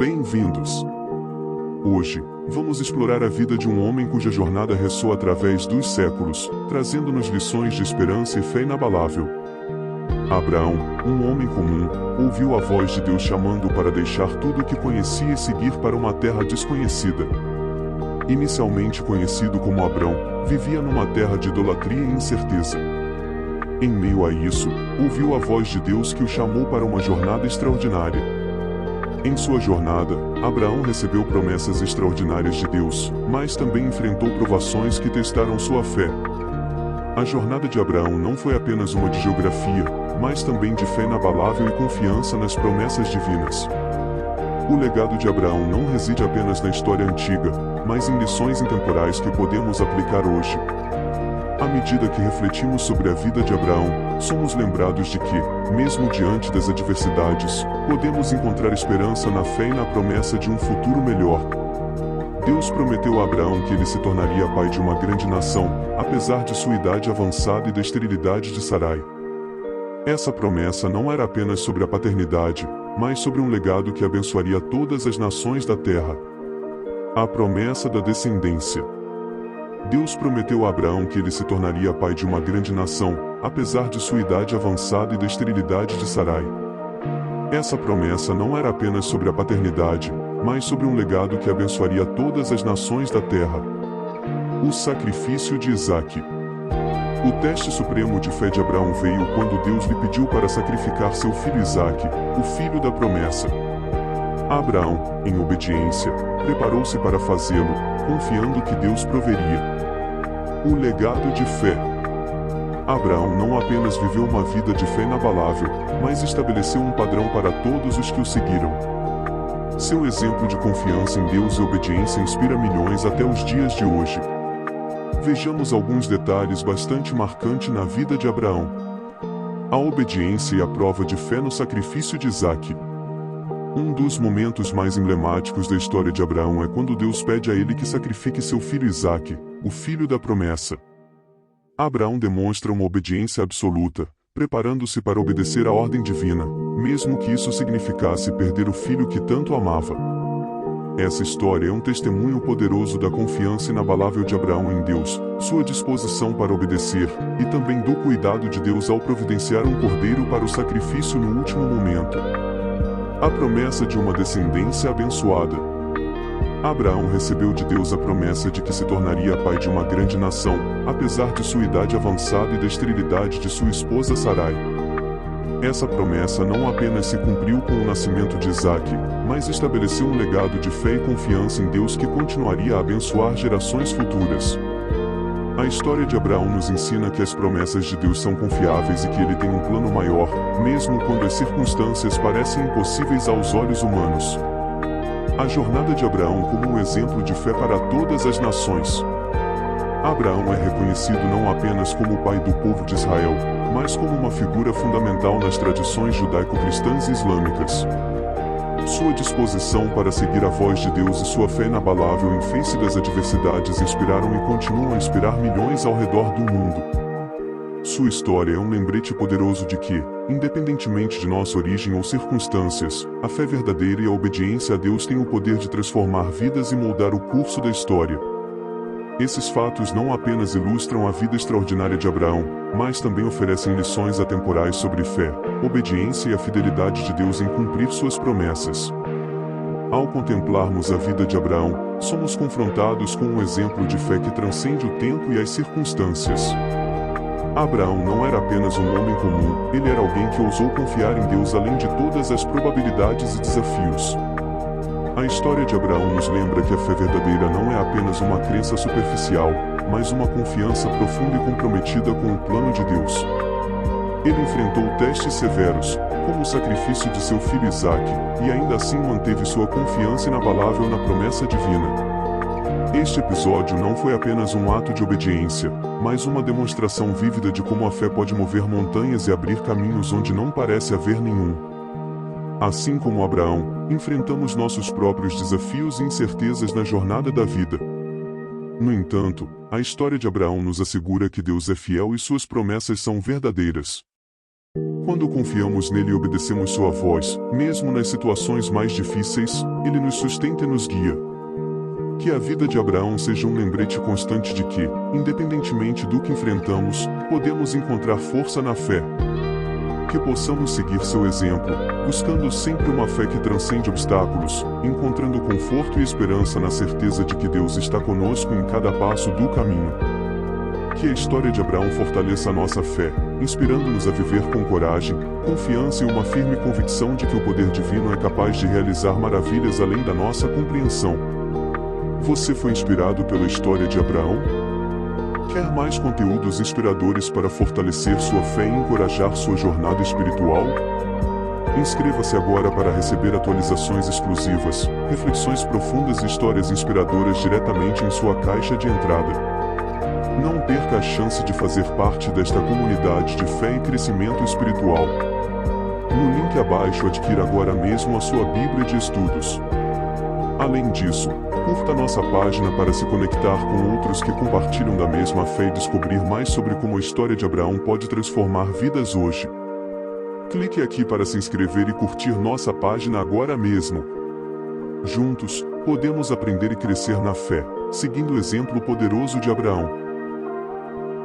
Bem-vindos! Hoje, vamos explorar a vida de um homem cuja jornada ressoa através dos séculos, trazendo-nos lições de esperança e fé inabalável. Abraão, um homem comum, ouviu a voz de Deus chamando-o para deixar tudo o que conhecia e seguir para uma terra desconhecida. Inicialmente conhecido como Abrão, vivia numa terra de idolatria e incerteza. Em meio a isso, ouviu a voz de Deus que o chamou para uma jornada extraordinária. Em sua jornada, Abraão recebeu promessas extraordinárias de Deus, mas também enfrentou provações que testaram sua fé. A jornada de Abraão não foi apenas uma de geografia, mas também de fé inabalável e confiança nas promessas divinas. O legado de Abraão não reside apenas na história antiga, mas em lições intemporais que podemos aplicar hoje. À medida que refletimos sobre a vida de Abraão, somos lembrados de que, mesmo diante das adversidades, podemos encontrar esperança na fé e na promessa de um futuro melhor. Deus prometeu a Abraão que ele se tornaria pai de uma grande nação, apesar de sua idade avançada e da esterilidade de Sarai. Essa promessa não era apenas sobre a paternidade, mas sobre um legado que abençoaria todas as nações da terra. A promessa da descendência. Deus prometeu a Abraão que ele se tornaria pai de uma grande nação, apesar de sua idade avançada e da esterilidade de Sarai. Essa promessa não era apenas sobre a paternidade, mas sobre um legado que abençoaria todas as nações da terra. O sacrifício de Isaque. O teste supremo de fé de Abraão veio quando Deus lhe pediu para sacrificar seu filho Isaque, o filho da promessa. Abraão, em obediência, preparou-se para fazê-lo, confiando que Deus proveria. O legado de fé. Abraão não apenas viveu uma vida de fé inabalável, mas estabeleceu um padrão para todos os que o seguiram. Seu exemplo de confiança em Deus e obediência inspira milhões até os dias de hoje. Vejamos alguns detalhes bastante marcantes na vida de Abraão. A obediência e a prova de fé no sacrifício de Isaque. Um dos momentos mais emblemáticos da história de Abraão é quando Deus pede a ele que sacrifique seu filho Isaque, o filho da promessa. Abraão demonstra uma obediência absoluta, preparando-se para obedecer à ordem divina, mesmo que isso significasse perder o filho que tanto amava. Essa história é um testemunho poderoso da confiança inabalável de Abraão em Deus, sua disposição para obedecer, e também do cuidado de Deus ao providenciar um cordeiro para o sacrifício no último momento. A promessa de uma descendência abençoada. Abraão recebeu de Deus a promessa de que se tornaria pai de uma grande nação, apesar de sua idade avançada e da esterilidade de sua esposa Sarai. Essa promessa não apenas se cumpriu com o nascimento de Isaque, mas estabeleceu um legado de fé e confiança em Deus que continuaria a abençoar gerações futuras. A história de Abraão nos ensina que as promessas de Deus são confiáveis e que ele tem um plano maior, mesmo quando as circunstâncias parecem impossíveis aos olhos humanos. A jornada de Abraão como um exemplo de fé para todas as nações. Abraão é reconhecido não apenas como o pai do povo de Israel, mas como uma figura fundamental nas tradições judaico-cristãs e islâmicas. Sua disposição para seguir a voz de Deus e sua fé inabalável em face das adversidades inspiraram e continuam a inspirar milhões ao redor do mundo. Sua história é um lembrete poderoso de que, independentemente de nossa origem ou circunstâncias, a fé verdadeira e a obediência a Deus têm o poder de transformar vidas e moldar o curso da história. Esses fatos não apenas ilustram a vida extraordinária de Abraão, mas também oferecem lições atemporais sobre fé, obediência e a fidelidade de Deus em cumprir suas promessas. Ao contemplarmos a vida de Abraão, somos confrontados com um exemplo de fé que transcende o tempo e as circunstâncias. Abraão não era apenas um homem comum, ele era alguém que ousou confiar em Deus além de todas as probabilidades e desafios. A história de Abraão nos lembra que a fé verdadeira não é apenas uma crença superficial, mas uma confiança profunda e comprometida com o plano de Deus. Ele enfrentou testes severos, como o sacrifício de seu filho Isaque, e ainda assim manteve sua confiança inabalável na promessa divina. Este episódio não foi apenas um ato de obediência, mas uma demonstração vívida de como a fé pode mover montanhas e abrir caminhos onde não parece haver nenhum. Assim como Abraão, enfrentamos nossos próprios desafios e incertezas na jornada da vida. No entanto, a história de Abraão nos assegura que Deus é fiel e suas promessas são verdadeiras. Quando confiamos nele e obedecemos sua voz, mesmo nas situações mais difíceis, ele nos sustenta e nos guia. Que a vida de Abraão seja um lembrete constante de que, independentemente do que enfrentamos, podemos encontrar força na fé. Que possamos seguir seu exemplo, buscando sempre uma fé que transcende obstáculos, encontrando conforto e esperança na certeza de que Deus está conosco em cada passo do caminho. Que a história de Abraão fortaleça a nossa fé, inspirando-nos a viver com coragem, confiança e uma firme convicção de que o poder divino é capaz de realizar maravilhas além da nossa compreensão. Você foi inspirado pela história de Abraão? Quer mais conteúdos inspiradores para fortalecer sua fé e encorajar sua jornada espiritual? Inscreva-se agora para receber atualizações exclusivas, reflexões profundas e histórias inspiradoras diretamente em sua caixa de entrada. Não perca a chance de fazer parte desta comunidade de fé e crescimento espiritual. No link abaixo adquira agora mesmo a sua Bíblia de Estudos. Além disso, curta nossa página para se conectar com outros que compartilham da mesma fé e descobrir mais sobre como a história de Abraão pode transformar vidas hoje. Clique aqui para se inscrever e curtir nossa página agora mesmo. Juntos, podemos aprender e crescer na fé, seguindo o exemplo poderoso de Abraão.